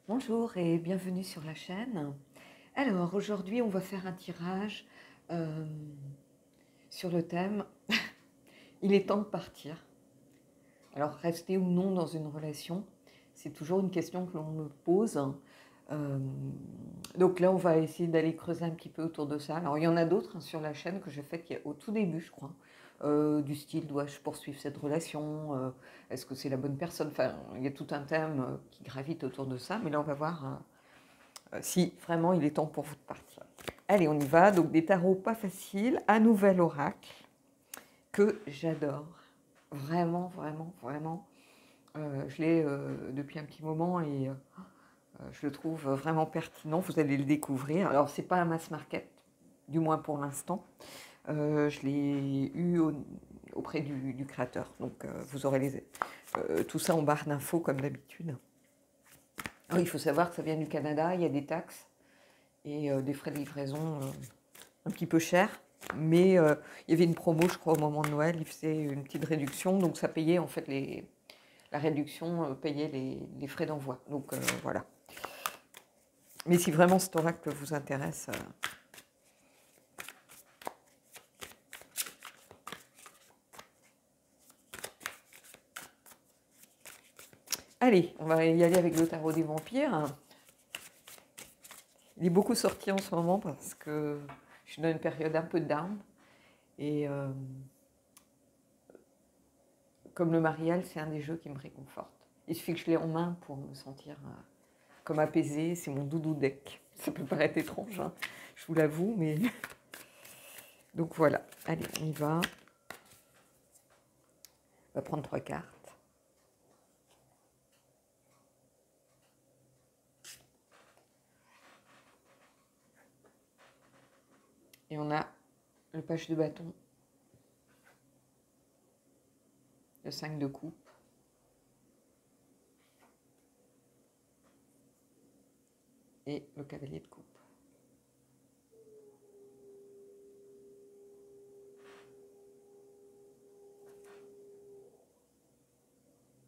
Bonjour et bienvenue sur la chaîne. Alors aujourd'hui on va faire un tirage euh, sur le thème il est temps de partir. Alors rester ou non dans une relation, c'est toujours une question que l'on me pose. Euh, donc là on va essayer d'aller creuser un petit peu autour de ça. Alors il y en a d'autres sur la chaîne que j'ai faites au tout début je crois. Du style dois-je poursuivre cette relation, est-ce que c'est la bonne personne, enfin il y a tout un thème qui gravite autour de ça, mais là on va voir si vraiment il est temps pour vous de partir. Allez, on y va. Donc des tarots pas faciles, un nouvel oracle que j'adore. Vraiment, vraiment, vraiment. Je l'ai depuis un petit moment et je le trouve vraiment pertinent. Vous allez le découvrir. Alors, c'est pas un mass market, du moins pour l'instant. Je l'ai eu auprès du créateur. Donc, vous aurez tout ça en barre d'infos comme d'habitude. Alors, il faut savoir que ça vient du Canada. Il y a des taxes et des frais de livraison un petit peu chers. Mais il y avait une promo, je crois, au moment de Noël. Il faisait une petite réduction. Donc, ça payait en fait la réduction payait les frais d'envoi. Donc, voilà. Mais si vraiment cet oracle vous intéresse, allez, on va y aller avec le tarot des vampires. Il est beaucoup sorti en ce moment parce que je suis dans une période un peu down. Et comme le mariage, c'est un des jeux qui me réconforte. Il suffit que je l'ai en main pour me sentir comme apaisée. C'est mon doudou deck. Ça peut paraître étrange, hein, je vous l'avoue, mais... Donc voilà, allez, on y va. On va prendre 3 cartes. Et on a le page de bâton, le 5 de coupe, et le cavalier de coupe.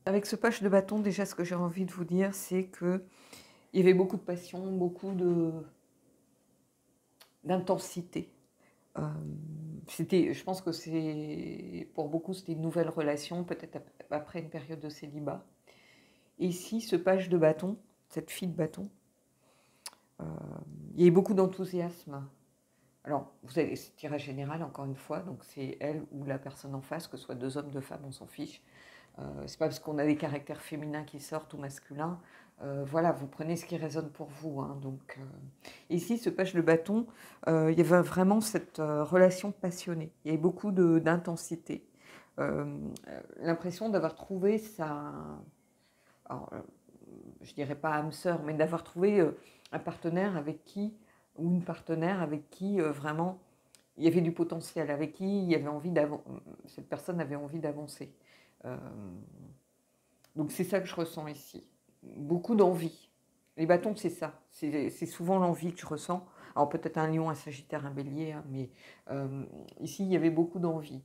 Avec ce page de bâton, déjà, ce que j'ai envie de vous dire, c'est qu'il y avait beaucoup de passion, beaucoup d'intensité. Je pense que pour beaucoup, c'était une nouvelle relation, peut-être après une période de célibat. Et ici, ce page de bâton, cette fille de bâton, il y a eu beaucoup d'enthousiasme. Alors, vous avez ce tirage général, encore une fois, donc c'est elle ou la personne en face, que ce soit 2 hommes, 2 femmes, on s'en fiche. C'est pas parce qu'on a des caractères féminins qui sortent ou masculins. Voilà, vous prenez ce qui résonne pour vous. Hein, donc, ici, ce page de bâton, il y avait vraiment cette relation passionnée. Il y avait beaucoup d'intensité. L'impression d'avoir trouvé sa... Alors, je dirais pas âme sœur, mais d'avoir trouvé un partenaire avec qui, ou une partenaire avec qui vraiment il y avait du potentiel, avec qui il y avait envie cette personne avait envie d'avancer. Euh, donc c'est ça que je ressens ici. Beaucoup d'envie. Les bâtons, c'est ça. C'est souvent l'envie que je ressens. Alors peut-être un lion, un sagittaire, un bélier, hein, mais ici, il y avait beaucoup d'envie.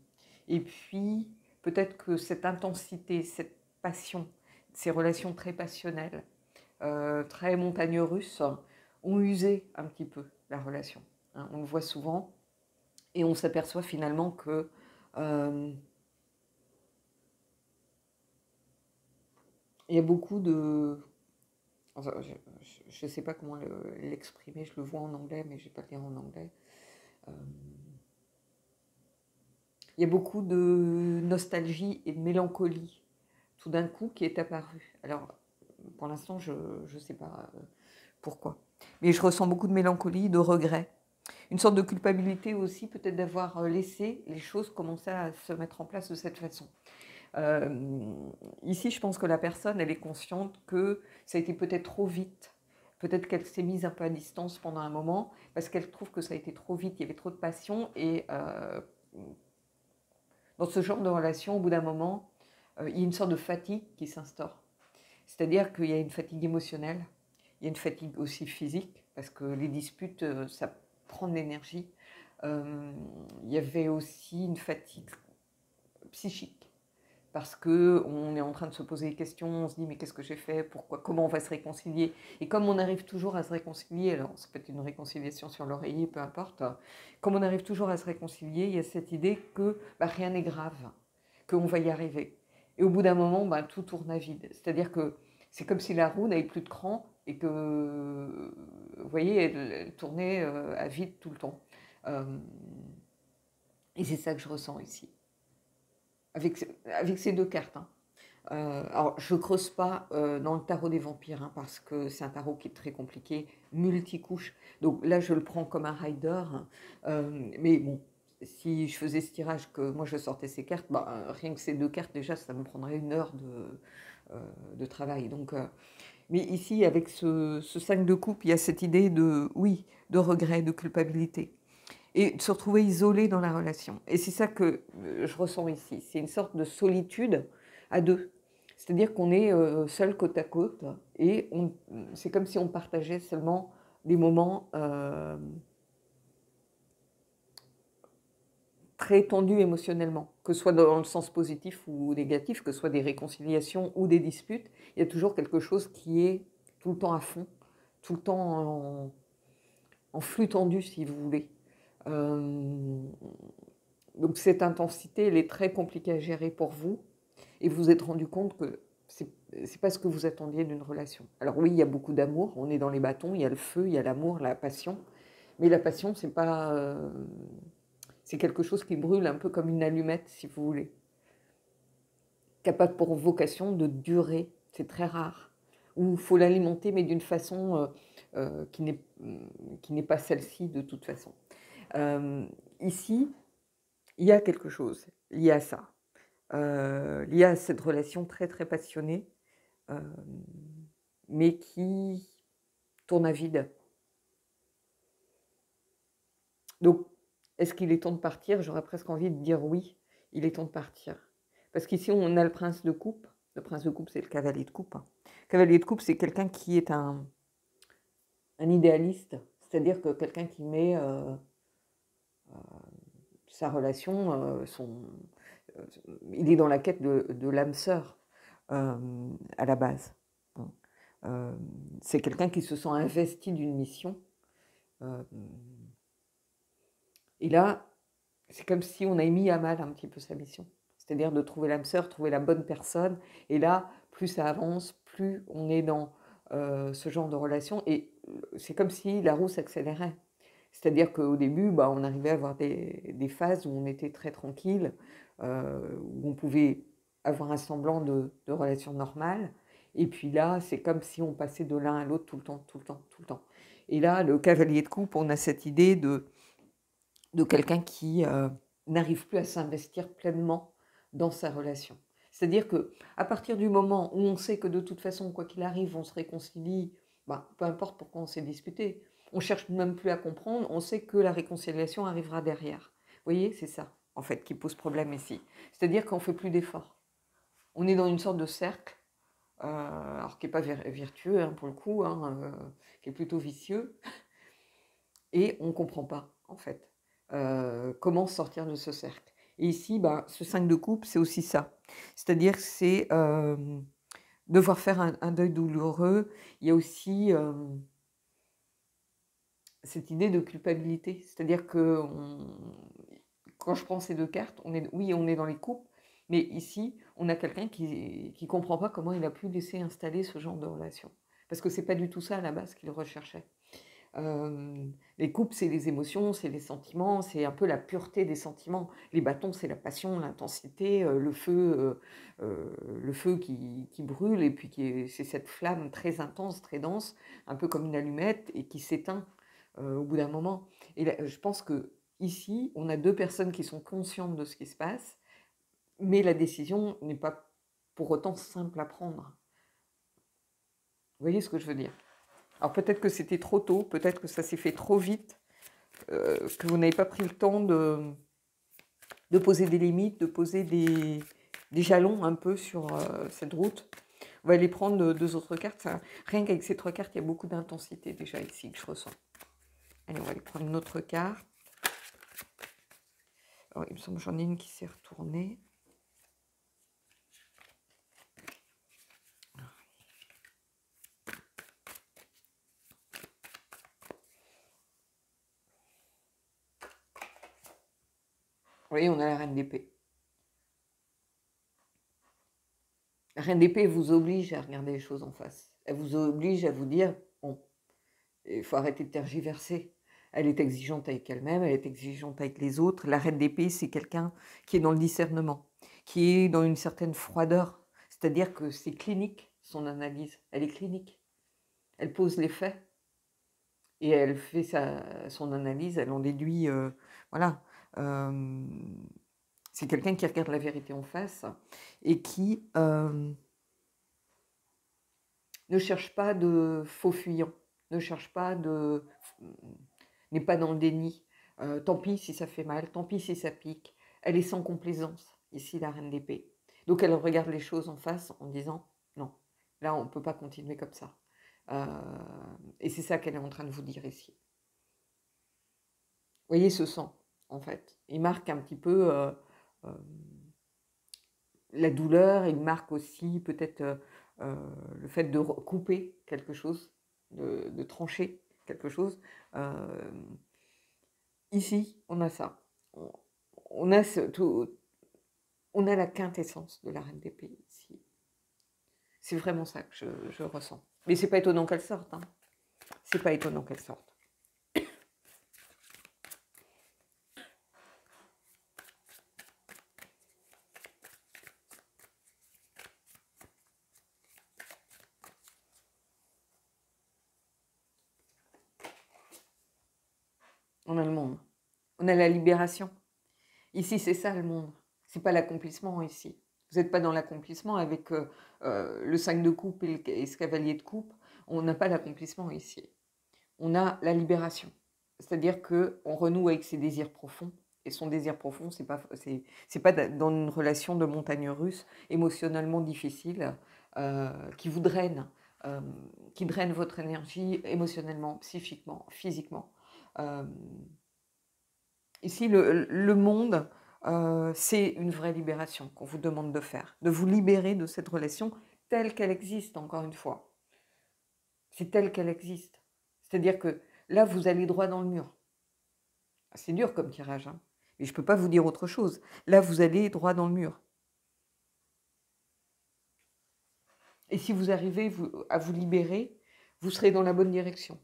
Et puis, peut-être que cette intensité, cette passion, ces relations très passionnelles, très montagnes russes, ont usé un petit peu la relation. Hein. On le voit souvent et on s'aperçoit finalement que il y a beaucoup de... Enfin, je ne sais pas comment l'exprimer, je le vois en anglais, mais je ne vais pas le lire en anglais. Il y a beaucoup de nostalgie et de mélancolie, tout d'un coup, qui est apparue. Alors, pour l'instant, je ne sais pas pourquoi. Mais je ressens beaucoup de mélancolie, de regret. Une sorte de culpabilité aussi, peut-être d'avoir laissé les choses commencer à se mettre en place de cette façon. Ici, je pense que la personne, elle est consciente que ça a été peut-être trop vite. Peut-être qu'elle s'est mise un peu à distance pendant un moment parce qu'elle trouve que ça a été trop vite, il y avait trop de passion. Et dans ce genre de relation, au bout d'un moment, il y a une sorte de fatigue qui s'instaure. C'est-à-dire qu'il y a une fatigue émotionnelle, il y a une fatigue aussi physique parce que les disputes, ça prend de l'énergie. Il y avait aussi une fatigue psychique. parce qu'on est en train de se poser des questions, on se dit mais qu'est-ce que j'ai fait, pourquoi, comment on va se réconcilier. Et comme on arrive toujours à se réconcilier, alors ça peut être une réconciliation sur l'oreiller, peu importe, comme on arrive toujours à se réconcilier, il y a cette idée que bah, rien n'est grave, qu'on va y arriver. Et au bout d'un moment, bah, tout tourne à vide. C'est-à-dire que c'est comme si la roue n'avait plus de cran et que, vous voyez, elle tournait à vide tout le temps. Et c'est ça que je ressens ici, avec ces deux cartes. Hein. Alors, je ne creuse pas dans le tarot des vampires, hein, parce que c'est un tarot qui est très compliqué, multicouche. Donc là, je le prends comme un rider. Mais bon, si je faisais ce tirage, que moi je sortais ces cartes, bah, rien que ces deux cartes, déjà, ça me prendrait 1 heure de travail. Donc, mais ici, avec ce 5 de coupe, il y a cette idée de, oui, de regret, de culpabilité. Et de se retrouver isolé dans la relation. Et c'est ça que je ressens ici. C'est une sorte de solitude à deux. C'est-à-dire qu'on est seul côte à côte et c'est comme si on partageait seulement des moments très tendus émotionnellement, que ce soit dans le sens positif ou négatif, que ce soit des réconciliations ou des disputes. Il y a toujours quelque chose qui est tout le temps à fond, tout le temps en flux tendu, si vous voulez. Donc cette intensité, elle est très compliquée à gérer pour vous. Et vous vous êtes rendu compte que c'est pas ce que vous attendiez d'une relation. Alors oui, il y a beaucoup d'amour, on est dans les bâtons, il y a le feu, il y a l'amour, la passion. Mais la passion, c'est pas, c'est quelque chose qui brûle un peu comme une allumette, si vous voulez. Qui n'a pas pour vocation de durer, c'est très rare. Ou il faut l'alimenter, mais d'une façon qui n'est pas celle-ci de toute façon. Ici, il y a quelque chose lié à ça. Lié à cette relation très très passionnée, mais qui tourne à vide. Donc, est-ce qu'il est temps de partir? J'aurais presque envie de dire oui, il est temps de partir. Parce qu'ici, on a le prince de coupe. Le prince de coupe, c'est le cavalier de coupe. Le cavalier de coupe, c'est quelqu'un qui est un idéaliste, c'est-à-dire que quelqu'un qui met sa relation, il est dans la quête de l'âme sœur à la base. C'est quelqu'un qui se sent investi d'une mission. Et là, c'est comme si on a mis à mal un petit peu sa mission. C'est-à-dire de trouver l'âme sœur, trouver la bonne personne. Et là, plus ça avance, plus on est dans ce genre de relation. Et c'est comme si la roue s'accélérait. C'est-à-dire qu'au début, bah, on arrivait à avoir des phases où on était très tranquille, où on pouvait avoir un semblant de relation normale. Et puis là, c'est comme si on passait de l'un à l'autre tout le temps, tout le temps, tout le temps. Et là, le cavalier de coupe, on a cette idée de quelqu'un qui n'arrive plus à s'investir pleinement dans sa relation. C'est-à-dire qu'à partir du moment où on sait que de toute façon, quoi qu'il arrive, on se réconcilie, bah, peu importe pourquoi on s'est disputé, on cherche même plus à comprendre, on sait que la réconciliation arrivera derrière. Vous voyez, c'est ça, en fait, qui pose problème ici. C'est-à-dire qu'on ne fait plus d'efforts. On est dans une sorte de cercle, alors qui n'est pas vertueux, hein, pour le coup, hein, qui est plutôt vicieux, et on ne comprend pas, en fait. Comment sortir de ce cercle. Et ici, bah, ce 5 de coupe, c'est aussi ça. C'est-à-dire que c'est devoir faire un deuil douloureux. Il y a aussi cette idée de culpabilité. C'est-à-dire que quand je prends ces deux cartes, oui, on est dans les coupes, mais ici, on a quelqu'un qui ne comprend pas comment il a pu laisser installer ce genre de relation. Parce que ce n'est pas du tout ça à la base qu'il recherchait. Les coupes, c'est les émotions, c'est les sentiments, c'est un peu la pureté des sentiments. Les bâtons, c'est la passion, l'intensité, le feu qui brûle, et puis c'est cette flamme très intense, très dense, un peu comme une allumette, et qui s'éteint au bout d'un moment. Et là, je pense que ici, on a deux personnes qui sont conscientes de ce qui se passe, mais la décision n'est pas pour autant simple à prendre. Vous voyez ce que je veux dire? Alors peut-être que c'était trop tôt, peut-être que ça s'est fait trop vite, que vous n'avez pas pris le temps de poser des limites, de poser des jalons un peu sur cette route. On va aller prendre deux autres cartes. Rien qu'avec ces trois cartes, il y a beaucoup d'intensité déjà ici que je ressens. Allez, on va aller prendre une autre carte. Alors, il me semble que j'en ai une qui s'est retournée. voyez, on a la reine d'épée. La reine d'épée vous oblige à regarder les choses en face. Elle vous oblige à vous dire, bon, il faut arrêter de tergiverser. Elle est exigeante avec elle-même, elle est exigeante avec les autres. La reine d'épée, c'est quelqu'un qui est dans le discernement, qui est dans une certaine froideur. C'est-à-dire que c'est clinique, son analyse. Elle est clinique. Elle pose les faits et elle fait son analyse, elle en déduit, voilà. C'est quelqu'un qui regarde la vérité en face et qui ne cherche pas de faux fuyants, ne cherche pas de... n'est pas dans le déni. Tant pis si ça fait mal, tant pis si ça pique. Elle est sans complaisance, ici, la reine d'épée. Donc elle regarde les choses en face en disant, non, là on ne peut pas continuer comme ça. Et c'est ça qu'elle est en train de vous dire ici. Vous voyez ce sang, en fait. Il marque un petit peu la douleur, il marque aussi peut-être le fait de couper quelque chose, de trancher quelque chose. Ici, on a ça. On a, on a la quintessence de la reine d'épée ici. C'est vraiment ça que je ressens. Mais c'est pas étonnant qu'elle sorte. Hein. C'est pas étonnant qu'elle sorte. On a le monde. On a la libération. Ici, c'est ça le monde. C'est pas l'accomplissement ici. Vous n'êtes pas dans l'accomplissement avec le 5 de coupe et ce cavalier de coupe. On n'a pas l'accomplissement ici. On a la libération. C'est-à-dire qu'on renoue avec ses désirs profonds. Et son désir profond, c'est pas dans une relation de montagne russe émotionnellement difficile euh, qui draine votre énergie émotionnellement, psychiquement, physiquement. Euh, Ici, le monde, c'est une vraie libération qu'on vous demande de faire, de vous libérer de cette relation telle qu'elle existe, encore une fois. C'est telle qu'elle existe. C'est-à-dire que là, vous allez droit dans le mur. C'est dur comme tirage, hein, mais je ne peux pas vous dire autre chose. Là, vous allez droit dans le mur. Et si vous arrivez à vous libérer, vous serez dans la bonne direction.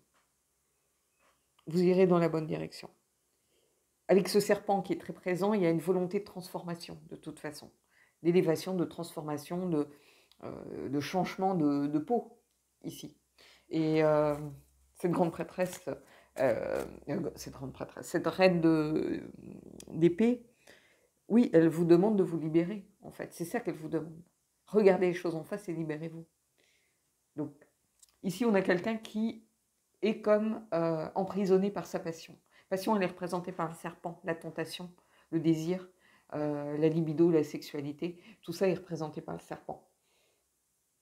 Vous irez dans la bonne direction. Avec ce serpent qui est très présent, il y a une volonté de transformation, de toute façon. D'élévation, de transformation, de changement de peau, ici. Et cette grande prêtresse, cette reine d'épée, oui, elle vous demande de vous libérer, en fait. C'est ça qu'elle vous demande. Regardez les choses en face et libérez-vous. Donc, ici, on a quelqu'un qui est comme emprisonné par sa passion. Passion, elle est représentée par le serpent, la tentation, le désir, la libido, la sexualité. Tout ça est représenté par le serpent,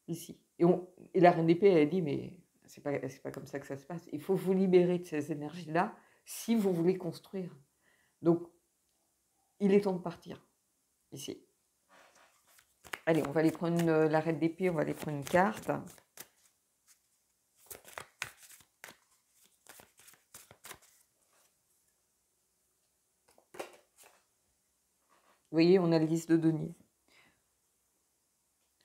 ici. Et la reine d'épée, elle dit, mais c'est pas comme ça que ça se passe. Il faut vous libérer de ces énergies-là si vous voulez construire. Donc, il est temps de partir, ici. Allez, on va aller prendre la reine d'épée, on va aller prendre une carte. Vous voyez, on a le 10 de denier.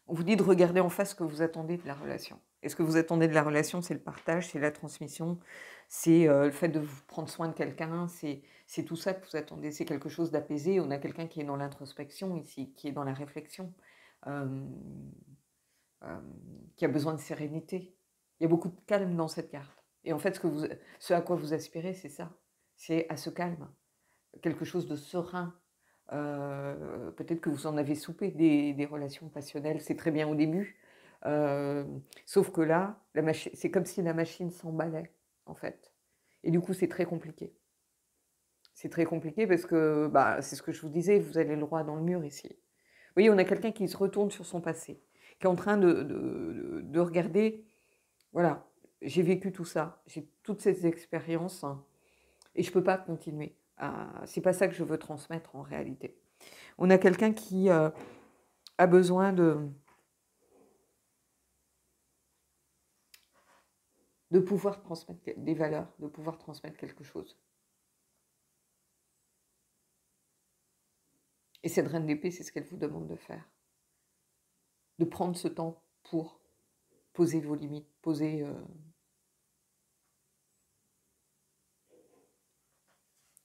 On vous dit de regarder en face ce que vous attendez de la relation. Et ce que vous attendez de la relation, c'est le partage, c'est la transmission, c'est le fait de vous prendre soin de quelqu'un, c'est tout ça que vous attendez. C'est quelque chose d'apaisé. On a quelqu'un qui est dans l'introspection ici, qui est dans la réflexion, euh, qui a besoin de sérénité. Il y a beaucoup de calme dans cette carte. Et en fait, ce à quoi vous aspirez, c'est ça. C'est à ce calme, quelque chose de serein. Peut-être que vous en avez soupé des relations passionnelles, c'est très bien au début. Sauf que là, c'est comme si la machine s'emballait, en fait. Et du coup, c'est très compliqué. C'est très compliqué parce que, bah, c'est ce que je vous disais, vous allez le droit dans le mur ici. Vous voyez, on a quelqu'un qui se retourne sur son passé, qui est en train de regarder, voilà, j'ai vécu tout ça, j'ai toutes ces expériences, hein, et je ne peux pas continuer. C'est pas ça que je veux transmettre en réalité. On a quelqu'un qui a besoin de pouvoir transmettre des valeurs, de pouvoir transmettre quelque chose. Et cette reine d'épée, c'est ce qu'elle vous demande de faire. De prendre ce temps pour poser vos limites, poser...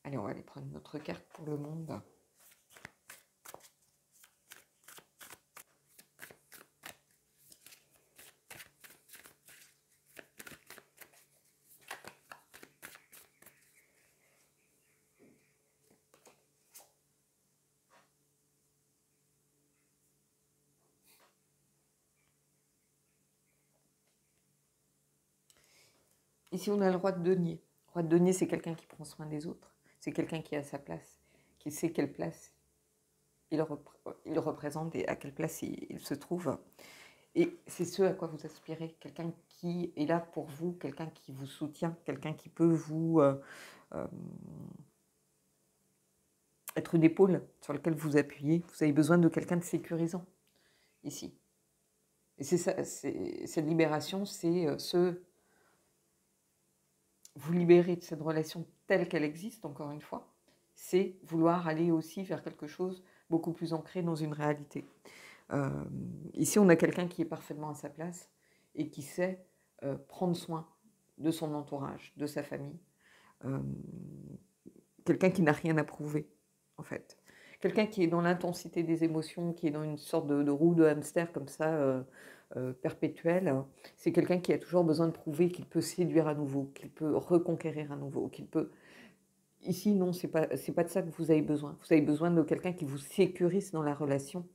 Allez, on va aller prendre notre carte pour le monde. Ici, on a le roi de denier. Le roi de denier, c'est quelqu'un qui prend soin des autres. C'est quelqu'un qui a sa place, qui sait quelle place il représente et à quelle place il se trouve. Et c'est ce à quoi vous aspirez. Quelqu'un qui est là pour vous, quelqu'un qui vous soutient, quelqu'un qui peut vous être une épaule sur laquelle vous appuyez. Vous avez besoin de quelqu'un de sécurisant ici. Et c'est ça, cette libération, c'est vous libérer de cette relation telle qu'elle existe, encore une fois, c'est vouloir aller aussi vers quelque chose beaucoup plus ancré dans une réalité. Ici, on a quelqu'un qui est parfaitement à sa place et qui sait prendre soin de son entourage, de sa famille. Quelqu'un qui n'a rien à prouver, en fait. Quelqu'un qui est dans l'intensité des émotions, qui est dans une sorte de roue de hamster comme ça, perpétuelle. C'est quelqu'un qui a toujours besoin de prouver qu'il peut séduire à nouveau, qu'il peut reconquérir à nouveau, qu'il peut... Ici, non, c'est pas de ça que vous avez besoin. Vous avez besoin de quelqu'un qui vous sécurise dans la relation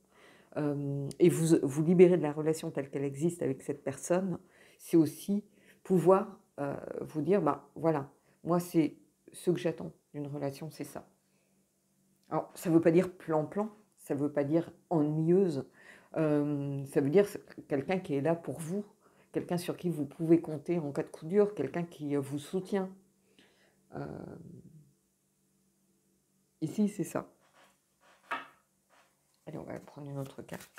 et vous libérer de la relation telle qu'elle existe avec cette personne. C'est aussi pouvoir vous dire, bah voilà, moi c'est ce que j'attends d'une relation, c'est ça. Alors, ça ne veut pas dire plan-plan, ça ne veut pas dire ennuyeuse, ça veut dire quelqu'un qui est là pour vous, quelqu'un sur qui vous pouvez compter en cas de coup dur, quelqu'un qui vous soutient. Ici, c'est ça. Allez, on va prendre une autre carte.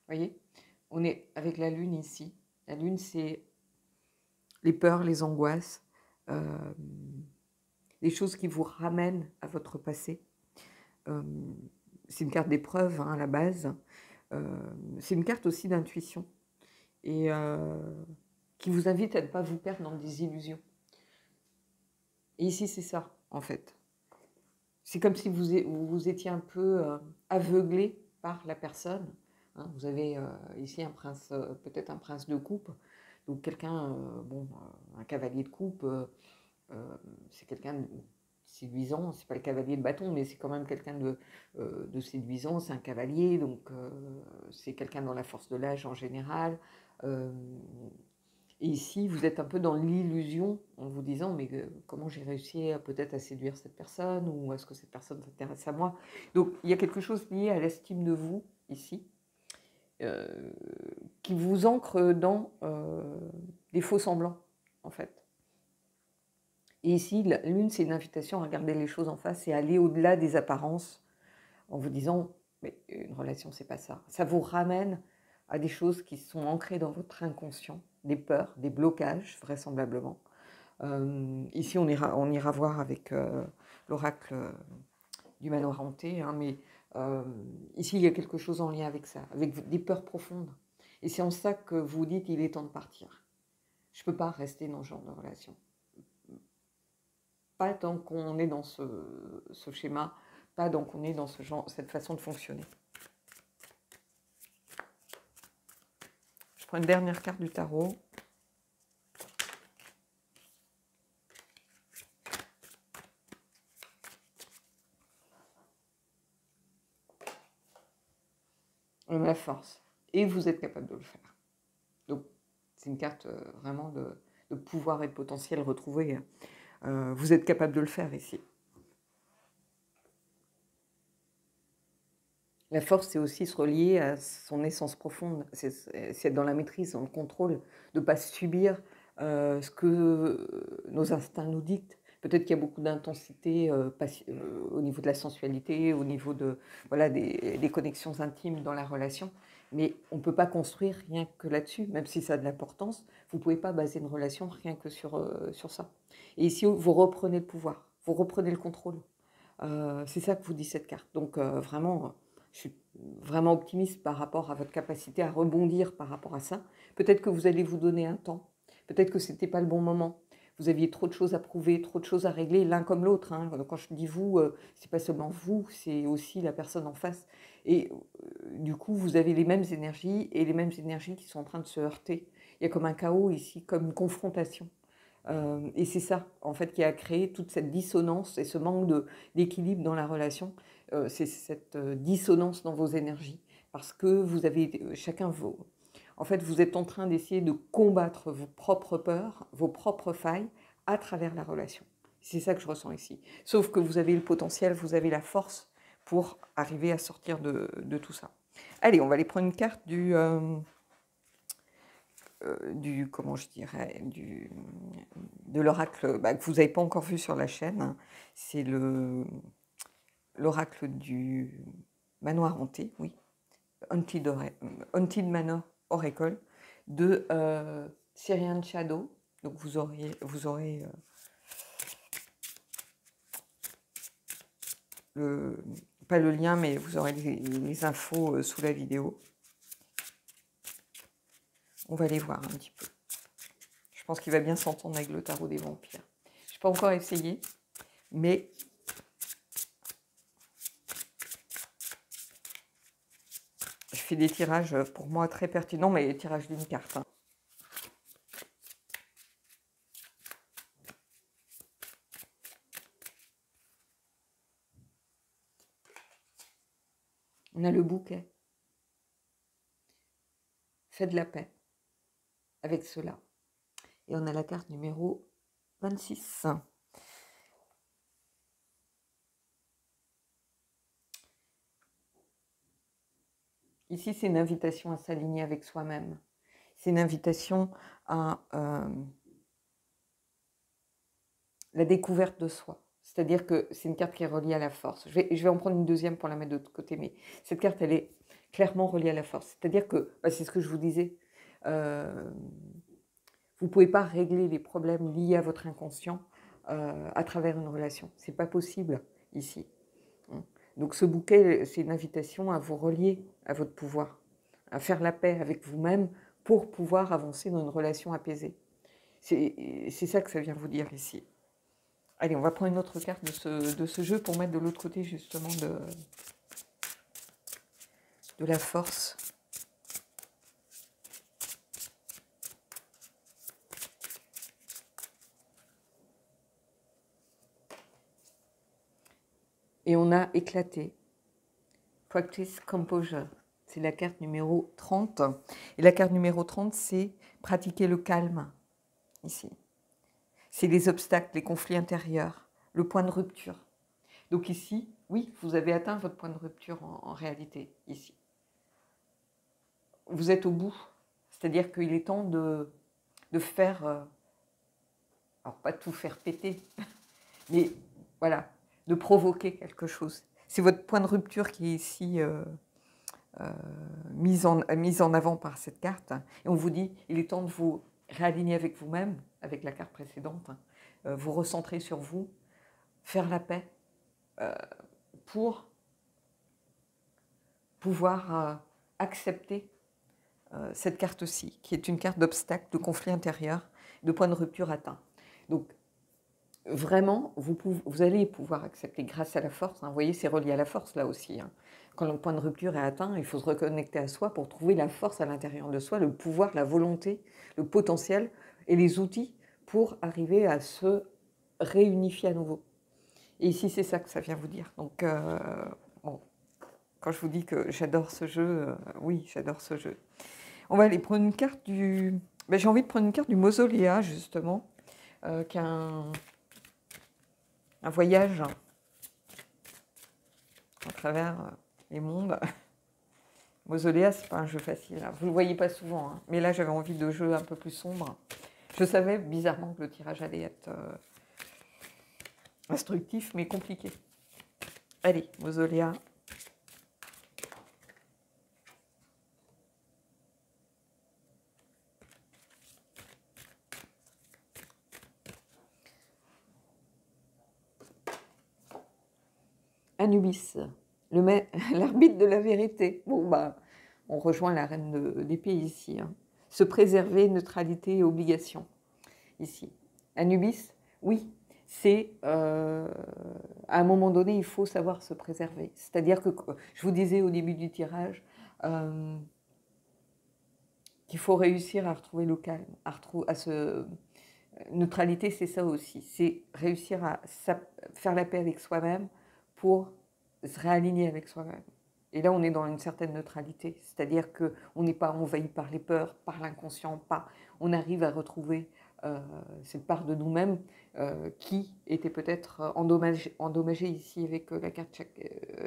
Vous voyez, on est avec la lune ici. La lune, c'est les peurs, les angoisses, les choses qui vous ramènent à votre passé. C'est une carte d'épreuve hein, à la base. C'est une carte aussi d'intuition et qui vous invite à ne pas vous perdre dans des illusions. Et ici, c'est ça, en fait. C'est comme si vous étiez un peu aveuglé par la personne. Hein, vous avez ici un prince, peut-être un prince de coupe, donc quelqu'un, un cavalier de coupe, c'est quelqu'un de séduisant, c'est pas le cavalier de bâton, mais c'est quand même quelqu'un de séduisant, c'est un cavalier, donc c'est quelqu'un dans la force de l'âge en général. Et ici, vous êtes un peu dans l'illusion en vous disant mais comment j'ai réussi peut-être à séduire cette personne ou est-ce que cette personne s'intéresse à moi. Donc il y a quelque chose lié à l'estime de vous ici qui vous ancre dans des faux semblants en fait. Et ici, la lune, c'est une invitation à regarder les choses en face et à aller au-delà des apparences en vous disant mais une relation, c'est pas ça. Ça vous ramène à des choses qui sont ancrées dans votre inconscient, des peurs, des blocages, vraisemblablement. Ici, on ira voir avec l'oracle du manoir hanté, hein, mais ici, il y a quelque chose en lien avec ça, avec des peurs profondes. Et c'est en ça que vous dites il est temps de partir. Je ne peux pas rester dans ce genre de relation. Pas tant qu'on est dans ce schéma, pas tant qu'on est dans cette façon de fonctionner. Je prends une dernière carte du tarot. On a la force. Et vous êtes capable de le faire. Donc, c'est une carte vraiment de pouvoir et de potentiel retrouvé. Vous êtes capable de le faire ici. La force, c'est aussi se relier à son essence profonde. C'est être dans la maîtrise, dans le contrôle, de ne pas subir ce que nos instincts nous dictent. Peut-être qu'il y a beaucoup d'intensité au niveau de la sensualité, au niveau de, voilà, des connexions intimes dans la relation. Mais on ne peut pas construire rien que là-dessus, même si ça a de l'importance. Vous ne pouvez pas baser une relation rien que sur ça. Et ici, vous reprenez le pouvoir, vous reprenez le contrôle. C'est ça que vous dit cette carte. Donc vraiment, je suis vraiment optimiste par rapport à votre capacité à rebondir par rapport à ça. Peut-être que vous allez vous donner un temps. Peut-être que ce n'était pas le bon moment. Vous aviez trop de choses à prouver, trop de choses à régler, l'un comme l'autre. Hein. Quand je dis vous, c'est pas seulement vous, c'est aussi la personne en face. Et du coup, vous avez les mêmes énergies et les mêmes énergies qui sont en train de se heurter. Il y a comme un chaos ici, comme une confrontation. Et c'est ça, en fait, qui a créé toute cette dissonance et ce manque d'équilibre dans la relation. C'est cette dissonance dans vos énergies. Parce que vous avez chacun vos... En fait, vous êtes en train d'essayer de combattre vos propres peurs, vos propres failles à travers la relation. C'est ça que je ressens ici. Sauf que vous avez le potentiel, vous avez la force pour arriver à sortir de tout ça. Allez, on va aller prendre une carte comment je dirais, de l'oracle que vous n'avez pas encore vu sur la chaîne. C'est l'oracle du manoir hanté, oui. Haunted Manor Oracle de Syrian Shadow. Donc vous aurez pas le lien, mais vous aurez les infos sous la vidéo. On va aller voir un petit peu. Je pense qu'il va bien s'entendre avec le tarot des vampires. Je n'ai pas encore essayé, mais je fais des tirages pour moi très pertinents, mais les tirages d'une carte. Hein. On a le bouquet. Fais de la paix avec cela. Et on a la carte numéro 26. Ici, c'est une invitation à s'aligner avec soi-même. C'est une invitation à la découverte de soi. C'est-à-dire que c'est une carte qui est reliée à la force. Je vais en prendre une deuxième pour la mettre de l'autre côté, mais cette carte, elle est clairement reliée à la force. C'est-à-dire que, c'est ce que je vous disais, vous ne pouvez pas régler les problèmes liés à votre inconscient à travers une relation. Ce n'est pas possible ici. Donc ce bouquet, c'est une invitation à vous relier à votre pouvoir, à faire la paix avec vous-même pour pouvoir avancer dans une relation apaisée. C'est ça que ça vient vous dire ici. Allez, on va prendre une autre carte de ce jeu pour mettre de l'autre côté justement de la force. Et on a éclaté. Practice Composure. C'est la carte numéro 30. Et la carte numéro 30, c'est pratiquer le calme, ici. C'est les obstacles, les conflits intérieurs, le point de rupture. Donc ici, oui, vous avez atteint votre point de rupture en réalité, ici. Vous êtes au bout. C'est-à-dire qu'il est temps de faire, alors pas tout faire péter, mais voilà, de provoquer quelque chose. C'est votre point de rupture qui est ici mise en avant par cette carte. Et on vous dit, il est temps de vous réaligner avec vous-même, avec la carte précédente, vous recentrer sur vous, faire la paix pour pouvoir accepter cette carte-ci, qui est une carte d'obstacle, de conflit intérieur, de point de rupture atteint. Donc, vraiment, vous allez pouvoir accepter grâce à la force. Hein. Vous voyez, c'est relié à la force là aussi. Hein. Quand le point de rupture est atteint, il faut se reconnecter à soi pour trouver la force à l'intérieur de soi, le pouvoir, la volonté, le potentiel et les outils pour arriver à se réunifier à nouveau. Et ici, c'est ça que ça vient vous dire. Donc, bon, quand je vous dis que j'adore ce jeu, oui, j'adore ce jeu. On va aller prendre une carte du... j'ai envie de prendre une carte du mausoléa, justement, qui a un voyage à travers les mondes. Mausolea, c'est pas un jeu facile, hein. Vous ne le voyez pas souvent, hein. Mais là, j'avais envie de jeux un peu plus sombres. Je savais bizarrement que le tirage allait être instructif, mais compliqué. Allez, Mausolea. Anubis, l'arbitre de la vérité. Bon, bah, on rejoint la reine d'épée ici, hein. Se préserver, neutralité et obligation. Ici. Anubis, oui, c'est à un moment donné, il faut savoir se préserver. C'est-à-dire que, je vous disais au début du tirage, qu'il faut réussir à retrouver le calme, à se... Neutralité, c'est ça aussi, c'est réussir à faire la paix avec soi-même pour se réaligner avec soi-même. Et là, on est dans une certaine neutralité, c'est-à-dire qu'on n'est pas envahi par les peurs, par l'inconscient, on arrive à retrouver cette part de nous-mêmes qui était peut-être endommagée ici avec la carte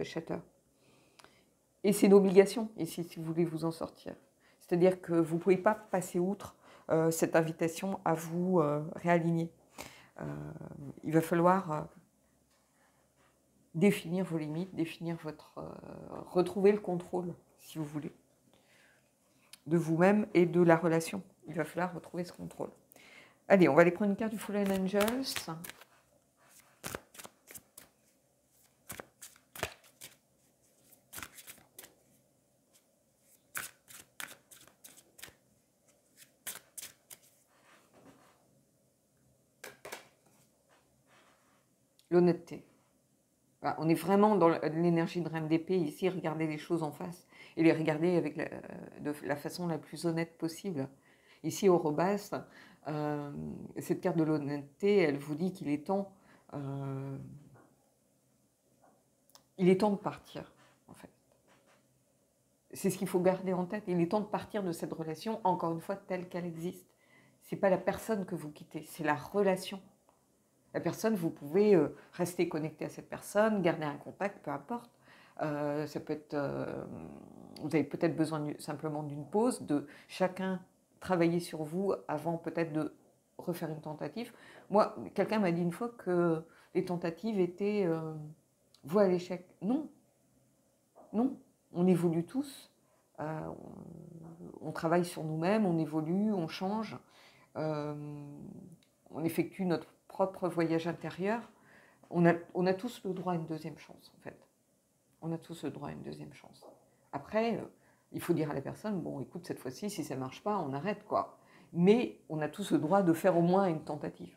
Shatter. Et c'est une obligation ici, si vous voulez vous en sortir. C'est-à-dire que vous ne pouvez pas passer outre cette invitation à vous réaligner. Il va falloir définir vos limites, définir retrouver le contrôle, si vous voulez, de vous-même et de la relation. Il va falloir retrouver ce contrôle. Allez, on va aller prendre une carte du Fallen Angels. L'honnêteté. Voilà, on est vraiment dans l'énergie de reine d'épée ici, regarder les choses en face et les regarder avec de la façon la plus honnête possible. Ici, au Robas, cette carte de l'honnêteté, elle vous dit qu'il est temps, de partir, en fait. C'est ce qu'il faut garder en tête. Il est temps de partir de cette relation, encore une fois, telle qu'elle existe. Ce n'est pas la personne que vous quittez, c'est la relation. La personne, vous pouvez rester connecté à cette personne, garder un contact, peu importe. Ça peut être, vous avez peut-être besoin simplement d'une pause, de chacun travailler sur vous avant peut-être de refaire une tentative. Moi, quelqu'un m'a dit une fois que les tentatives étaient vouées à l'échec. Non, non, on évolue tous. On travaille sur nous-mêmes, on évolue, on change. On effectue notre propre voyage intérieur. On a tous le droit à une deuxième chance, en fait. On a tous le droit à une deuxième chance. Après, il faut dire à la personne, bon, écoute, cette fois-ci, si ça ne marche pas, on arrête, quoi. Mais on a tous le droit de faire au moins une tentative.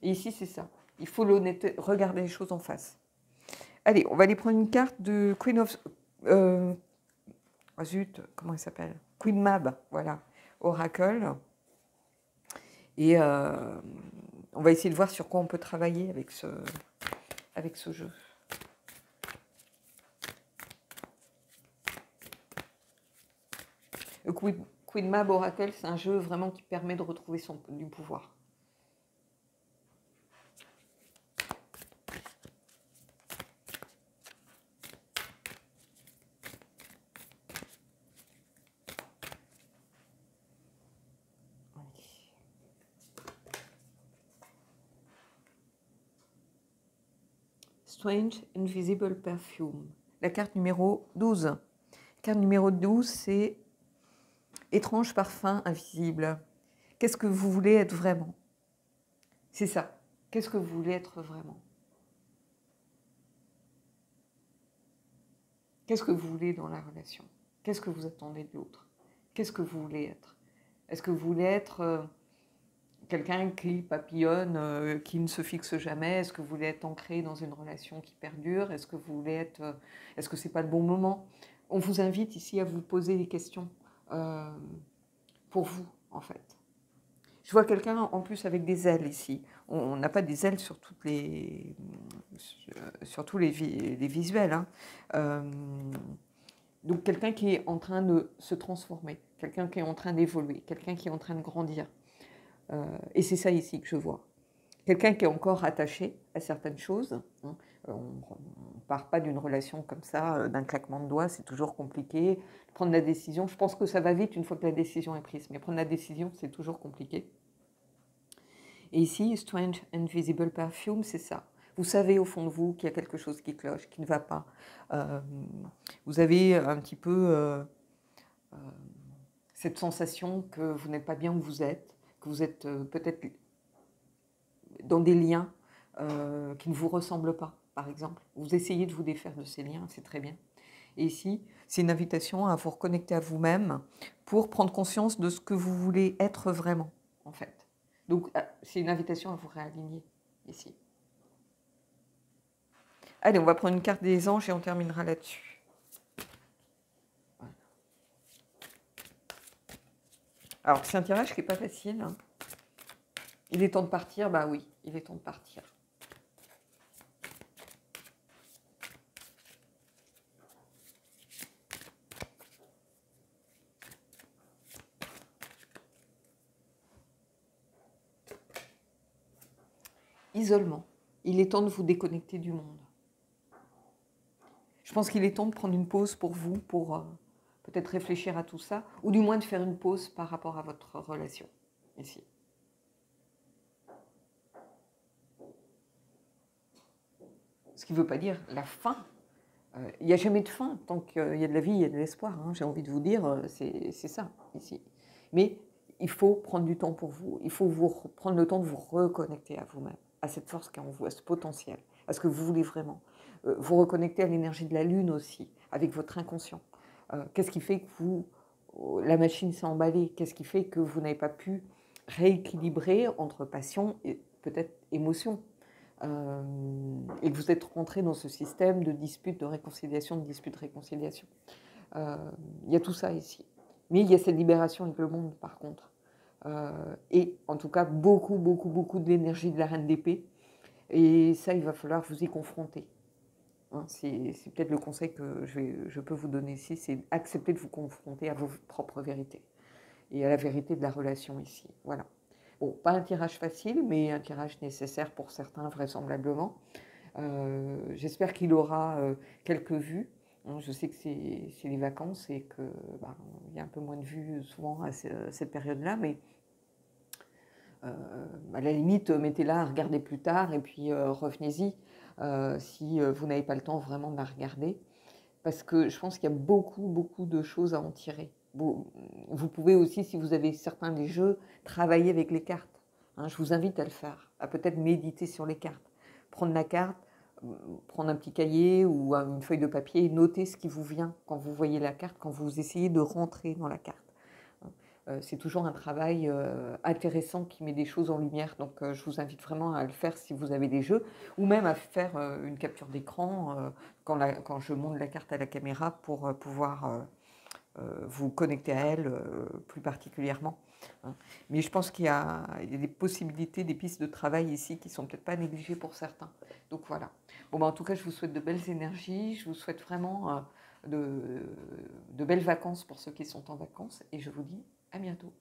Et ici, c'est ça. Il faut l'honnêteté, regarder les choses en face. Allez, on va aller prendre une carte de Queen of... oh zut, comment elle s'appelle? Queen Mab, voilà, Oracle. Et on va essayer de voir sur quoi on peut travailler avec ce jeu. Queen Mab Oracle, c'est un jeu vraiment qui permet de retrouver du pouvoir. Strange Invisible Perfume. La carte numéro 12. La carte numéro 12, c'est étrange parfum invisible. Qu'est-ce que vous voulez être vraiment? C'est ça. Qu'est-ce que vous voulez être vraiment? Qu'est-ce que vous voulez dans la relation? Qu'est-ce que vous attendez de l'autre? Qu'est-ce que vous voulez être? Est-ce que vous voulez être quelqu'un qui papillonne, qui ne se fixe jamais? Est-ce que vous voulez être ancré dans une relation qui perdure? Est-ce que vous voulez être... est-ce que ce n'est pas le bon moment? On vous invite ici à vous poser des questions pour vous, en fait. Je vois quelqu'un en plus avec des ailes ici. On n'a pas des ailes sur tous les visuels, hein. Donc quelqu'un qui est en train de se transformer, quelqu'un qui est en train d'évoluer, quelqu'un qui est en train de grandir. Et c'est ça ici que je vois. quelqu'un qui est encore attaché à certaines choses. Hein. On ne part pas d'une relation comme ça, d'un claquement de doigts, c'est toujours compliqué. Prendre la décision, je pense que ça va vite une fois que la décision est prise, mais prendre la décision, c'est toujours compliqué. Et ici, Strange Invisible Perfume, c'est ça. Vous savez au fond de vous qu'il y a quelque chose qui cloche, qui ne va pas. Vous avez un petit peu cette sensation que vous n'êtes pas bien où vous êtes, que vous êtes peut-être dans des liens qui ne vous ressemblent pas, par exemple. Vous essayez de vous défaire de ces liens, c'est très bien. Et ici, c'est une invitation à vous reconnecter à vous-même pour prendre conscience de ce que vous voulez être vraiment, en fait. Donc, c'est une invitation à vous réaligner, ici. Allez, on va prendre une carte des anges et on terminera là-dessus. Voilà. Alors, c'est un tirage qui n'est pas facile. Hein. Il est temps de partir? Bah oui, il est temps de partir. Isolement. Il est temps de vous déconnecter du monde. Je pense qu'il est temps de prendre une pause pour vous, pour peut-être réfléchir à tout ça, ou du moins de faire une pause par rapport à votre relation, ici. Ce qui ne veut pas dire la fin. Il n'y a jamais de fin. Tant qu'il y a de la vie, il y a de l'espoir. Hein, j'ai envie de vous dire, c'est ça, ici. Mais il faut prendre du temps pour vous. Il faut prendre le temps de vous reconnecter à vous-même, à cette force qui est en vous, à ce potentiel, à ce que vous voulez vraiment. Vous reconnecter à l'énergie de la Lune aussi, avec votre inconscient. Qu'est-ce qui fait que la machine s'est emballée? Qu'est-ce qui fait que vous n'avez pas pu rééquilibrer entre passion et peut-être émotion? Et que vous êtes rentré dans ce système de dispute, de réconciliation, de dispute, réconciliation. Il y a tout ça ici. Mais il y a cette libération avec le monde, par contre. Et en tout cas, beaucoup, beaucoup, beaucoup de l'énergie de la Reine d'épée. Et ça, il va falloir vous y confronter. Hein, c'est peut-être le conseil que je peux vous donner ici, c'est accepter de vous confronter à vos propres vérités et à la vérité de la relation ici. Voilà. Bon, pas un tirage facile, mais un tirage nécessaire pour certains, vraisemblablement. J'espère qu'il aura quelques vues. Je sais que c'est les vacances et qu'il y a un peu moins de vues souvent à cette période-là, mais à la limite, mettez-la à regarder plus tard et puis revenez-y si vous n'avez pas le temps vraiment de la regarder. Parce que je pense qu'il y a beaucoup, beaucoup de choses à en tirer. Vous pouvez aussi, si vous avez certains des jeux, travailler avec les cartes. Hein, je vous invite à le faire, à peut-être méditer sur les cartes. Prendre la carte, prendre un petit cahier ou une feuille de papier et noter ce qui vous vient quand vous voyez la carte, quand vous essayez de rentrer dans la carte. C'est toujours un travail intéressant qui met des choses en lumière. Donc, je vous invite vraiment à le faire si vous avez des jeux, ou même à faire une capture d'écran quand je monte la carte à la caméra pour pouvoir vous connecter à elle plus particulièrement. Hein. Mais je pense qu'il y a des possibilités, des pistes de travail ici qui ne sont peut-être pas négligées pour certains. Donc voilà. Bon, en tout cas, je vous souhaite de belles énergies. Je vous souhaite vraiment de belles vacances pour ceux qui sont en vacances. Et je vous dis à bientôt.